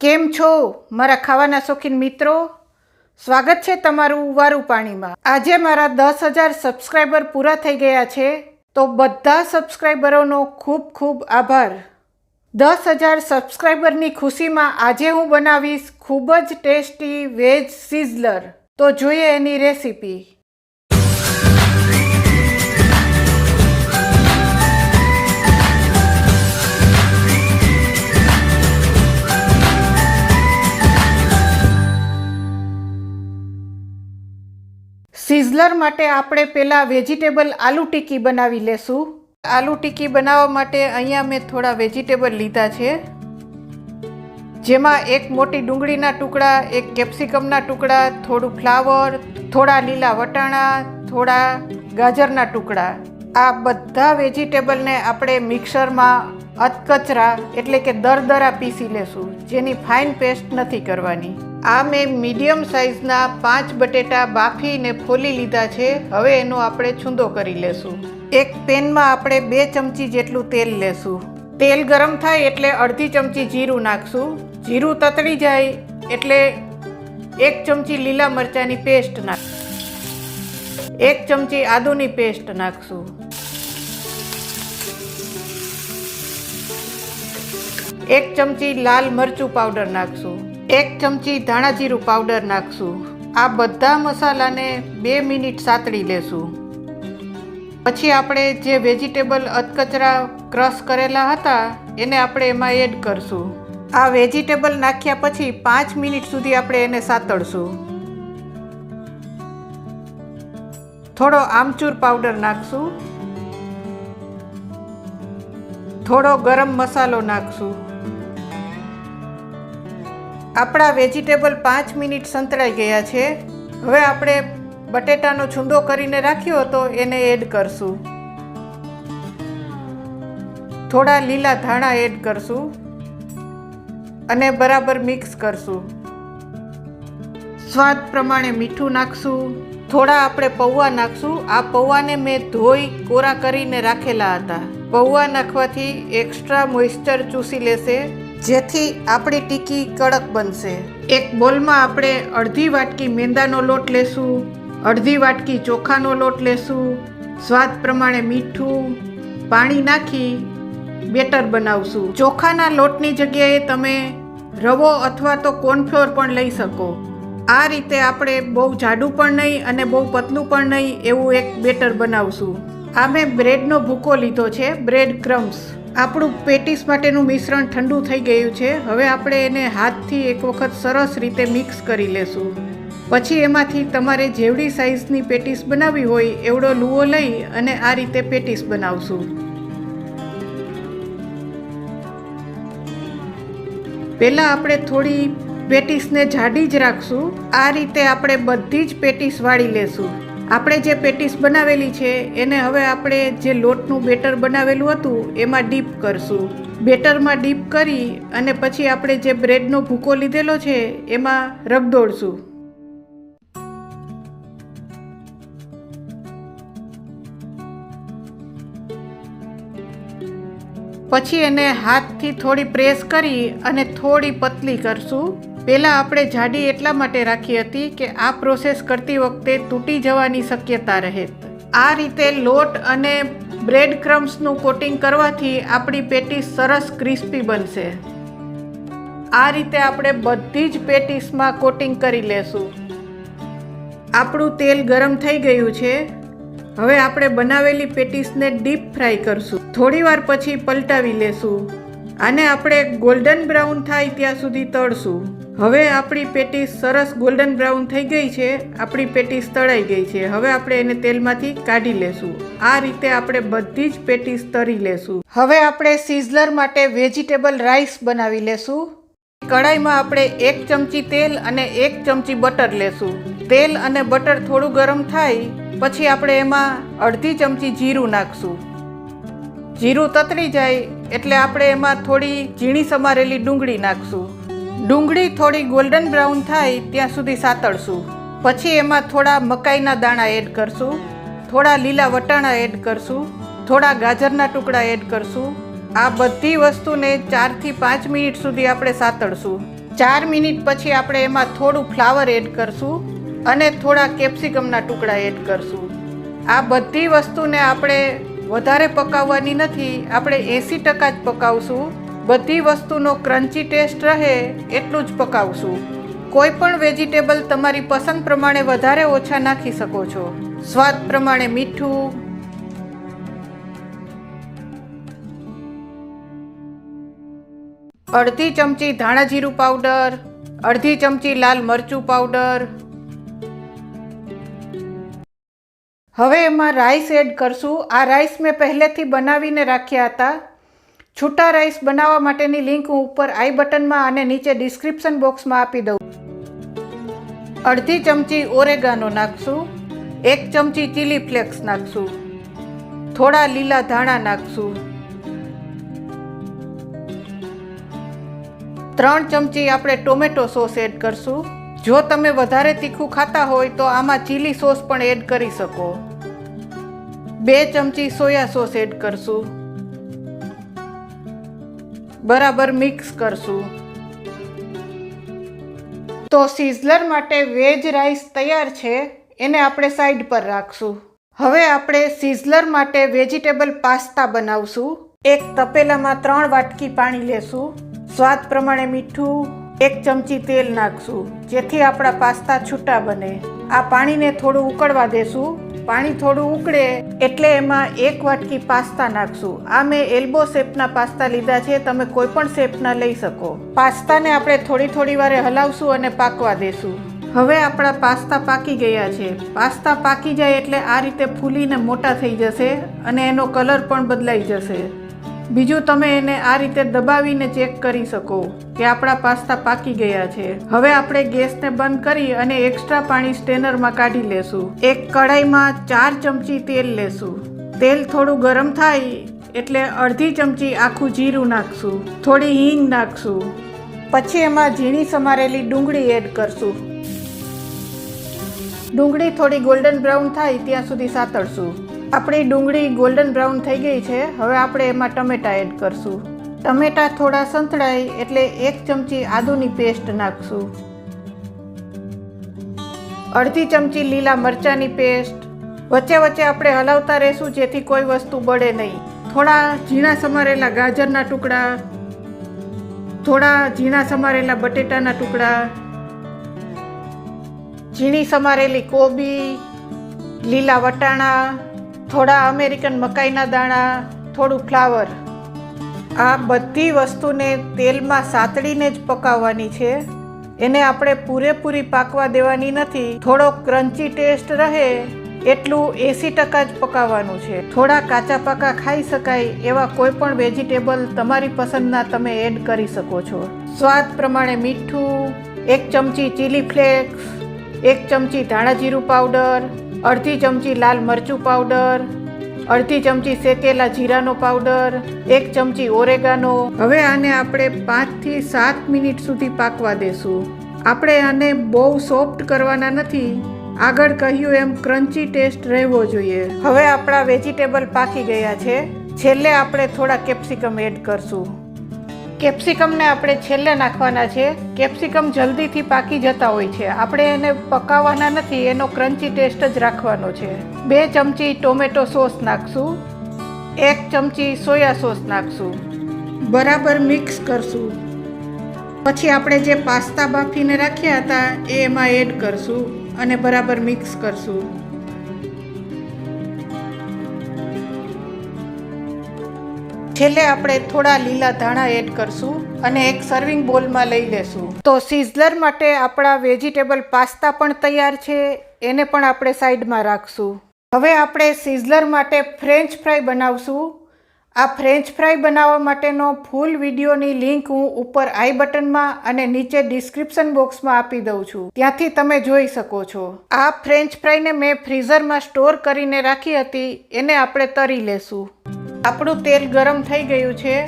કેમ છો મારા ખાવાના શોખીન મિત્રો? સ્વાગત છે તમારું વારું પાણીમાં. આજે મારા 10,000 સબસ્ક્રાઈબર પૂરા થઈ ગયા છે, તો બધા સબસ્ક્રાઈબરોનો ખૂબ ખૂબ આભાર. 10,000 સબસ્ક્રાઈબરની ખુશીમાં આજે હું બનાવીશ ખૂબ જ ટેસ્ટી વેજ સિઝલર. તો જોઈએ એની રેસીપી. સિઝલર માટે આપણે પહેલાં વેજીટેબલ આલુ ટિક્કી બનાવી લેશું. આલુ ટિક્કી બનાવવા માટે અહીંયા મેં થોડા વેજીટેબલ લીધા છે, જેમાં એક મોટી ડુંગળીના ટુકડા, એક કેપ્સિકમના ટુકડા, થોડું ફ્લાવર, થોડા લીલા વટાણા, થોડા ગાજરના ટુકડા. આ બધા વેજીટેબલને આપણે મિક્સરમાં અધકચરા એટલે કે દરદરા પીસી લેશું, જેની ફાઇન પેસ્ટ નથી કરવાની. આ મેં મીડિયમ સાઇઝના 5 બટેટા બાફીને ફોલી લીધા છે. હવે એનો આપણે છૂંદો કરી લેશું. એક પેનમાં આપણે 2 ચમચી જેટલું તેલ લેશું. તેલ ગરમ થાય એટલે અડધી ચમચી જીરું નાખશું. જીરું તતડી જાય એટલે 1 ચમચી લીલા મરચાંની પેસ્ટ નાખશું. 1 ચમચી આદુની પેસ્ટ નાખશું. 1 ચમચી લાલ મરચું પાવડર નાખશું. 1 ચમચી ધાણા જીરું પાવડર નાખશું. આ બધા મસાલાને 2 મિનિટ સાતળી લેશું. પછી આપણે જે વેજીટેબલ અધકચરા ક્રશ કરેલા હતા એને આપણે એમાં એડ કરશું. આ વેજીટેબલ નાખ્યા પછી 5 મિનિટ સુધી આપણે એને સાતળશું. થોડો આમચૂર પાવડર નાખશું. થોડો ગરમ મસાલો નાખશું. આપણા વેજીટેબલ 5 મિનિટ સંતળાઈ ગયા છે. હવે આપણે બટેટાનો છૂંદો કરીને રાખ્યો હતો એને એડ કરશું. થોડા લીલા ધાણા એડ કરશું અને બરાબર મિક્સ કરશું. સ્વાદ પ્રમાણે મીઠું નાખશું. થોડા આપણે પૌવા નાખશું. આ પૌવાને મેં ધોઈ કોરા કરીને રાખેલા હતા. પૌવા નાખવાથી એક્સ્ટ્રા મોઇસ્ચર ચૂસી લેશે, જેથી આપણી ટિક્કી કડક બનશે. એક બોલમાં આપણે અડધી વાટકી મેંદાનો લોટ લેશું, અડધી વાટકી ચોખાનો લોટ લેશું. સ્વાદ પ્રમાણે મીઠું, પાણી નાખી બેટર બનાવશું. ચોખાના લોટની જગ્યાએ તમે રવો અથવા તો કોર્નફ્લોર પણ લઈ શકો. આ રીતે આપણે બહુ જાડું પણ નહીં અને બહુ પતલું પણ નહીં એવું એક બેટર બનાવશું. આ મેં બ્રેડનો ભૂકો લીધો છે, બ્રેડ ક્રમ્સ. આપણું પેટીસ માટેનું મિશ્રણ ઠંડુ થઈ ગયું છે. હવે આપણે એને હાથથી એક વખત સરસ રીતે મિક્સ કરી લેશું. પછી એમાંથી તમારે જેવડી સાઇઝની પેટીસ બનાવવી હોય એવડો લુઓ લઈ અને આ રીતે પેટીસ બનાવશું. પહેલાં આપણે થોડી પેટીસને જાડી જ રાખશું. આ રીતે આપણે બધી જ પેટીસ વાળી લેશું. આપણે જે પેટીસ બનાવેલી છે એને હવે આપણે જે લોટનું બેટર બનાવેલું હતું એમાં ડીપ કરશું. બેટરમાં ડીપ કરી અને પછી આપણે જે બ્રેડનો ભૂકો લીધેલો છે એમાં રગદોળશું. પછી એને હાથથી થોડી પ્રેસ કરી અને થોડી પતલી કરશું. પહેલાં આપણે જાડી એટલા માટે રાખી હતી કે આ પ્રોસેસ કરતી વખતે તૂટી જવાની શક્યતા રહે. આ રીતે લોટ અને બ્રેડ ક્રમ્સનું કોટિંગ કરવાથી આપણી પેટીસ સરસ ક્રિસ્પી બનશે. આ રીતે આપણે બધી જ પેટીસમાં કોટિંગ કરી લેશું. આપણું તેલ ગરમ થઈ ગયું છે. હવે આપણે બનાવેલી પેટીસને ડીપ ફ્રાય કરશું. થોડીવાર પછી પલટાવી લેશું. આને આપણે ગોલ્ડન બ્રાઉન થાય ત્યાં સુધી તળશું. હવે આપણી પેટીસ સરસ ગોલ્ડન બ્રાઉન થઈ ગઈ છે. આપણી પેટીસ તળાઈ ગઈ છે. હવે આપણે એને તેલમાંથી કાઢી લેશું. આ રીતે આપણે બધી જ પેટીસ તળી લેશું. હવે આપણે સિઝલર માટે વેજીટેબલ રાઈસ બનાવી લેશું. કડાઈમાં આપણે 1 ચમચી તેલ અને 1 ચમચી બટર લેશું. તેલ અને બટર થોડું ગરમ થાય પછી આપણે એમાં અડધી ચમચી જીરું નાખશું. જીરું તતરી જાય એટલે આપણે એમાં થોડી ઝીણી સમારેલી ડુંગળી નાખશું. ડુંગળી થોડી ગોલ્ડન બ્રાઉન થાય ત્યાં સુધી સાતળશું. પછી એમાં થોડા મકાઈના દાણા એડ કરશું. થોડા લીલા વટાણા એડ કરશું. થોડા ગાજરના ટુકડા એડ કરશું. આ બધી વસ્તુને 4 થી 5 મિનિટ સુધી આપણે સાતળશું. 4 મિનિટ પછી આપણે એમાં થોડું ફ્લાવર એડ કરશું અને થોડા કેપ્સિકમના ટુકડા એડ કરશું. આ બધી વસ્તુને આપણે વધારે પકાવવાની નથી, આપણે 80% જ પકાવશું. બધી વસ્તુનો ક્રન્ચી ટેસ્ટ રહે એટલું જ પકાવશું. કોઈ પણ વેજીટેબલ તમારી પસંદ પ્રમાણે વધારે ઓછા નાખી શકો છો. સ્વાદ પ્રમાણે મીઠું, અડધી ચમચી ધાણા જીરું પાવડર, અડધી ચમચી લાલ મરચું પાવડર. હવે એમાં રાઈસ એડ કરશું. આ રાઈસ મેં પહેલેથી બનાવીને રાખ્યા હતા. છૂટા રાઈસ બનાવવા માટેની લિંક હું ઉપર આઈ બટનમાં અને નીચે ડિસ્ક્રિપ્શન બોક્સમાં આપી દઉં. અડધી ચમચી ઓરેગાનો નાખશું, 1 ચમચી ચીલી ફ્લેક્સ નાખશું, થોડા લીલા ધાણા નાખશું, 3 ચમચી આપણે ટોમેટો સોસ એડ કરશું. જો તમે વધારે તીખું ખાતા હોય તો આમાં ચીલી સોસ પણ એડ કરી શકો. 2 ચમચી સોયા સોસ એડ કરશું. બરાબર મિક્સ કરશું. તો સિઝલર માટે વેજ રાઈસ તૈયાર છે, એને આપણે સાઈડ પર રાખશું. હવે આપણે સિઝલર માટે વેજીટેબલ પાસ્તા બનાવશું. એક તપેલામાં 3 વાટકી પાણી લેશું. સ્વાદ પ્રમાણે મીઠું, 1 ચમચી તેલ નાખશું જેથી આપણા પાસ્તા છૂટા બને. આ પાણીને થોડું ઉકળવા દેશું. પાણી થોડું ઉકળે એટલે એમાં 1 વાટકી પાસ્તા નાખશું. આ મેં એલ્બો શેપના પાસ્તા લીધા છે, તમે કોઈ પણ શેપના લઈ શકો. પાસ્તાને આપણે થોડી વારે હલાવશું અને પાકવા દેશું. હવે આપણા પાસ્તા પાકી ગયા છે. પાસ્તા પાકી જાય એટલે આ રીતે ફૂલીને મોટા થઈ જશે અને એનો કલર પણ બદલાઈ જશે. બીજું તમે એને આ રીતે દબાવીને ચેક કરી શકો કે આપણા પાસ્તા પાકી ગયા છે. હવે આપણે ગેસને બંધ કરી અને એક્સ્ટ્રા પાણી સ્ટ્રેનરમાં કાઢી લેશું. એક કઢાઈમાં 4 ચમચી તેલ લેશું. તેલ થોડું ગરમ થાય એટલે અડધી ચમચી આખું જીરું નાખશું, થોડી હિંગ નાખશું. પછી એમાં ઝીણી સમારેલી ડુંગળી એડ કરશું. ડુંગળી થોડી ગોલ્ડન બ્રાઉન થાય ત્યાં સુધી સાતળશું. આપણી ડુંગળી ગોલ્ડન બ્રાઉન થઈ ગઈ છે. હવે આપણે એમાં ટમેટા એડ કરશું. ટમેટા થોડા સંતળાય એટલે 1 ચમચી આદુની પેસ્ટ નાખશું. અડધી ચમચી લીલા મરચાંની પેસ્ટ. વચ્ચે વચ્ચે આપણે હલાવતા રહેશું જેથી કોઈ વસ્તુ બળે નહીં. થોડા ઝીણા સમારેલા ગાજરના ટુકડા, થોડા ઝીણા સમારેલા બટેટાના ટુકડા, ઝીણી સમારેલી કોબી, લીલા વટાણા, થોડા અમેરિકન મકાઈના દાણા, થોડું ફ્લાવર. આ બધી વસ્તુને તેલમાં સાતળીને જ પકાવવાની છે. એને આપણે પૂરેપૂરી પાકવા દેવાની નથી. થોડો ક્રન્ચી ટેસ્ટ રહે એટલું 80% જ પકાવવાનું છે. થોડા કાચા પાકા ખાઈ શકાય એવા કોઈ પણ વેજીટેબલ તમારી પસંદના તમે એડ કરી શકો છો. સ્વાદ પ્રમાણે મીઠું, 1 ચમચી ચીલી ફ્લેક્સ, 1 ચમચી ધાણા જીરું પાવડર, અડધી ચમચી લાલ મરચું પાવડર, અડધી ચમચી શેકેલા જીરાનો પાવડર, 1 ચમચી ઓરેગાનો. હવે આને આપણે 5 થી 7 મિનિટ સુધી પાકવા દેશું. આપણે આને બહુ સોફ્ટ કરવાના નથી. આગળ કહ્યું એમ ક્રન્ચી ટેસ્ટ રહેવો જોઈએ. હવે આપણા વેજીટેબલ પાકી ગયા છે. છેલ્લે આપણે થોડા કેપ્સિકમ એડ કરશું. કેપ્સિકમને આપણે છેલ્લે નાખવાના છે. કેપ્સિકમ જલ્દીથી પાકી જતા હોય છે. આપણે એને પકાવવાના નથી, એનો ક્રન્ચી ટેસ્ટ જ રાખવાનો છે. 2 ચમચી ટોમેટો સોસ નાખશું. 1 ચમચી સોયા સોસ નાખશું. બરાબર મિક્સ કરશું. પછી આપણે જે પાસ્તા બાફીને રાખ્યા હતા એ એમાં એડ કરશું અને બરાબર મિક્સ કરશું. છેલ્લે આપણે થોડા લીલા ધાણા એડ કરશું અને એક સર્વિંગ બોલમાં લઈ લેશું. તો સિઝલર માટે આપણા વેજીટેબલ પાસ્તા પણ તૈયાર છે. એને પણ આપણે સાઈડમાં રાખશું. હવે આપણે સિઝલર માટે ફ્રેન્ચ ફ્રાય બનાવશું. આ ફ્રેન્ચ ફ્રાય બનાવવા માટેનો ફૂલ વિડીયોની લિંક હું ઉપર આઈ બટનમાં અને નીચે ડિસ્ક્રિપ્શન બોક્સમાં આપી દઉં છું. ત્યાંથી તમે જોઈ શકો છો. આ ફ્રેન્ચ ફ્રાયને મેં ફ્રીઝરમાં સ્ટોર કરીને રાખી હતી. એને આપણે તળી લેશું. આપણું તેલ ગરમ થઈ ગયું છે.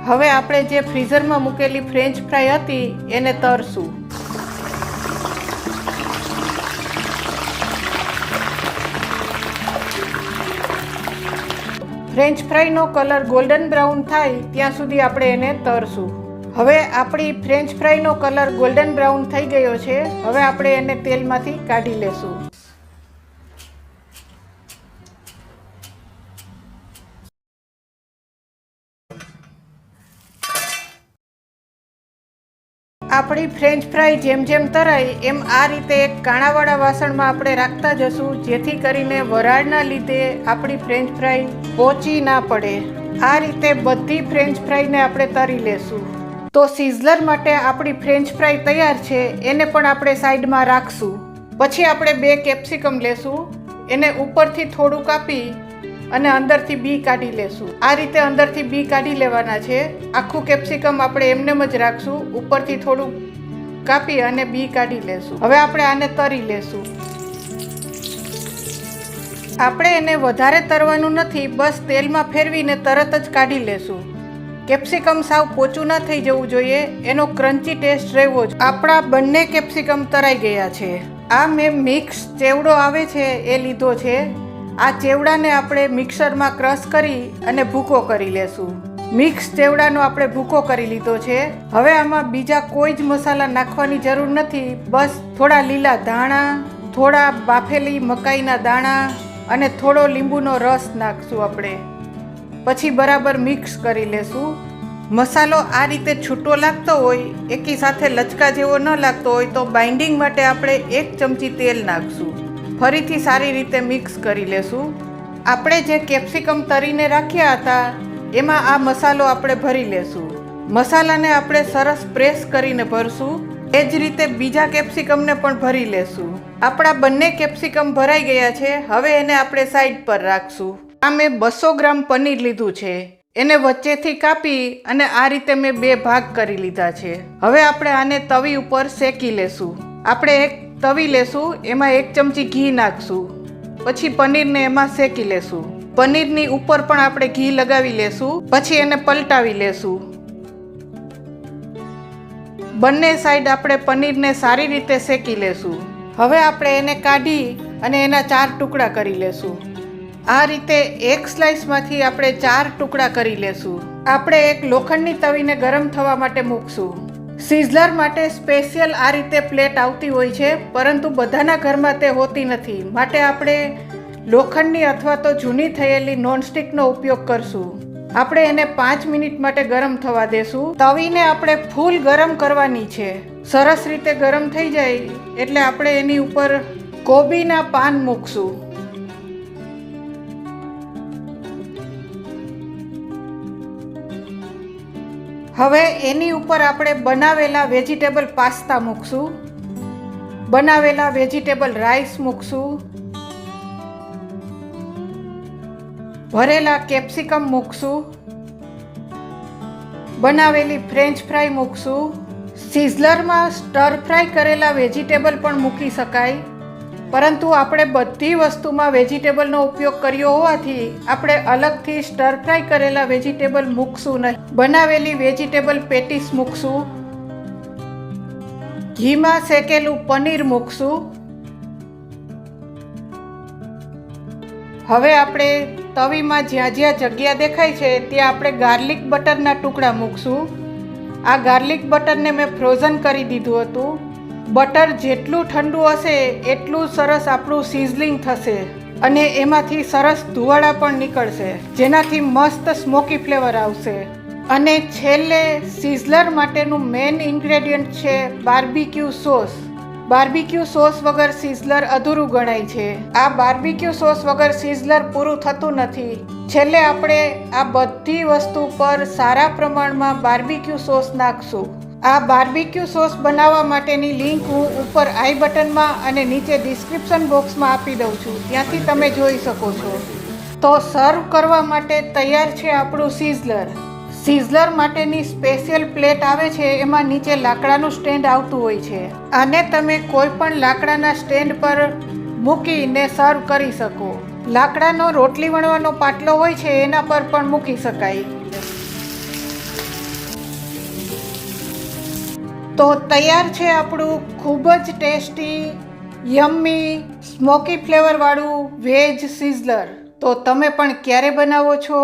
હવે આપણે જે ફ્રીઝરમાં મૂકેલી ફ્રેન્ચ ફ્રાય હતી એને તળશું. ફ્રેન્ચ ફ્રાયનો કલર ગોલ્ડન બ્રાઉન થાય ત્યાં સુધી આપણે એને તળશું. હવે આપણી ફ્રેન્ચ ફ્રાઈનો કલર ગોલ્ડન બ્રાઉન થઈ ગયો છે. હવે આપણે એને તેલમાંથી કાઢી લેશું. આપણી ફ્રેન્ચ ફ્રાઈ જેમ જેમ તરાય એમ આ રીતે એક કાણાવાળા વાસણમાં આપણે રાખતા જશું, જેથી કરીને વરાળના લીધે આપણી ફ્રેન્ચ ફ્રાઈ પોચી ના પડે. આ રીતે બધી ફ્રેન્ચ ફ્રાઈને આપણે તરી લેશું. તો સિઝલર માટે આપણી ફ્રેન્ચ ફ્રાઈ તૈયાર છે, એને પણ આપણે સાઈડમાં રાખશું. પછી આપણે 2 કેપ્સિકમ લેશું, એને ઉપરથી થોડું કાપી અને અંદરથી બી કાઢી લેશું. આ રીતે અંદરથી બી કાઢી લેવાના છે. આખું કેપ્સિકમ આપણે એમનેમ જ રાખશું, ઉપરથી થોડું કાપી અને બી કાઢી લેશું. હવે આપણે આને તરી લેશું. આપણે એને વધારે તરવાનું નથી, બસ તેલમાં ફેરવીને તરત જ કાઢી લેશું. કેપ્સિકમ સાવ પોચું ના થઈ જવું જોઈએ, એનો ક્રન્ચી ટેસ્ટ રહેવો જોઈએ. આપણા બંને કેપ્સિકમ તરાઈ ગયા છે. આ મેં મિક્સ ચેવડો આવે છે એ લીધો છે. આ ચેવડાને આપણે મિક્સરમાં ક્રશ કરી અને ભૂકો કરી લેશું. મિક્સ ચેવડાનો આપણે ભૂકો કરી લીધો છે. હવે આમાં બીજા કોઈ જ મસાલા નાખવાની જરૂર નથી. બસ થોડા લીલા ધાણા, થોડા બાફેલી મકાઈના દાણા અને થોડો લીંબુનો રસ નાખશું આપણે. પછી બરાબર મિક્સ કરી લેશું. મસાલો આ રીતે છૂટો લાગતો હોય, એકી સાથે લચકા જેવો ન લાગતો હોય તો બાઇન્ડિંગ માટે આપણે 1 ચમચી તેલ નાખશું. ફરીથી સારી રીતે મિક્સ કરી લેશું. આપણે જે કેપ્સિકમ તરીને રાખ્યા હતા એમાં આ મસાલો આપણે ભરી લેશું. મસાલાને આપણે સરસ પ્રેસ કરીને ભરશું. એ જ રીતે બીજા કેપ્સિકમને પણ ભરી લેશું. આપણા બંને કેપ્સિકમ ભરાઈ ગયા છે. હવે એને આપણે સાઈડ પર રાખશું. આ મેં 200 ગ્રામ પનીર લીધું છે. એને વચ્ચેથી કાપી અને આ રીતે મેં 2 ભાગ કરી લીધા છે. હવે આપણે આને તવી ઉપર શેકી લેશું. આપણે એક તવી લેશું, એમાં 1 ચમચી ઘી નાખશું. પછી પનીરને એમાં શેકી લેશું. પનીરની ઉપર પણ આપણે ઘી લગાવી લેશું. પછી એને પલટાવી લેશું. બંને સાઈડ આપણે પનીરને સારી રીતે શેકી લેશું. હવે આપણે એને કાઢી અને એના 4 ટુકડા કરી લેશું. આ રીતે એક સ્લાઇસમાંથી આપણે 4 ટુકડા કરી લેશું. આપણે એક લોખંડની તવીને ગરમ થવા માટે મૂકશું. સિઝલર માટે સ્પેશિયલ આ રીતે પ્લેટ આવતી હોય છે, પરંતુ બધાના ઘરમાં તે હોતી નથી. માટે આપણે લોખંડની અથવા તો જૂની થયેલી નોનસ્ટિકનો ઉપયોગ કરશું. આપણે એને 5 મિનિટ માટે ગરમ થવા દેશું. તવીને આપણે ફૂલ ગરમ કરવાની છે. સરસ રીતે ગરમ થઈ જાય એટલે આપણે એની ઉપર કોબીના પાન મૂકશું. હવે એની ઉપર આપણે બનાવેલા વેજીટેબલ પાસ્તા મૂકશું. બનાવેલા વેજીટેબલ રાઈસ મૂકશું. ભરેલા કેપ્સિકમ મૂકશું. બનાવેલી ફ્રેન્ચ ફ્રાઈ મૂકશું. સિઝલરમાં સ્ટર ફ્રાય કરેલા વેજીટેબલ પણ મૂકી શકાય, પરંતુ આપણે બધી વસ્તુમાં વેજીટેબલનો ઉપયોગ કર્યો હોવાથી આપણે અલગથી સ્ટર ફ્રાય કરેલા વેજીટેબલ મૂકશું નહીં. બનાવેલી વેજીટેબલ પેટીસ મૂકશું. ઘીમાં શેકેલું પનીર મૂકશું. હવે આપણે તવીમાં જ્યાં જ્યાં જગ્યા દેખાય છે ત્યાં આપણે ગાર્લિક બટરના ટુકડા મૂકશું. આ ગાર્લિક બટરને મેં ફ્રોઝન કરી દીધું હતું. બટર જેટલું ઠંડુ હશે એટલું સરસ આપણું સિઝલિંગ થશે અને એમાંથી સરસ ધુવાડા પણ નીકળશે, જેનાથી મસ્ત સ્મોકી ફ્લેવર આવશે. અને છેલ્લે સિઝલર માટેનું મેઇન ઇન્ગ્રેડિયન્ટ છે બાર્બીક્યુ સોસ. બાર્બીક્યુ સોસ વગર સિઝલર અધૂરું ગણાય છે. આ બાર્બીક્યુ સોસ વગર સિઝલર પૂરું થતું નથી. છેલ્લે આપણે આ બધી વસ્તુ પર સારા પ્રમાણમાં બાર્બીક્યુ સોસ નાખશું. આ બાર્બીક્યુ સોસ બનાવવા માટેની લિંક હું ઉપર આઈ બટનમાં અને નીચે ડિસ્ક્રિપ્શન બોક્સમાં આપી દઉં છું, ત્યાંથી તમે જોઈ શકો છો. તો સર્વ કરવા માટે તૈયાર છે આપણું સિઝલર. સિઝલર માટેની સ્પેશિયલ પ્લેટ આવે છે, એમાં નીચે લાકડાનું સ્ટેન્ડ આવતું હોય છે. આને તમે કોઈ પણ લાકડાના સ્ટેન્ડ પર મૂકીને સર્વ કરી શકો. લાકડાનો રોટલી વણવાનો પાટલો હોય છે એના પર પણ મૂકી શકાય. તો તૈયાર છે આપણું ખૂબ જ ટેસ્ટી, યમ્મી, સ્મોકી ફ્લેવરવાળું વેજ સિઝલર. તો તમે પણ ક્યારે બનાવો છો?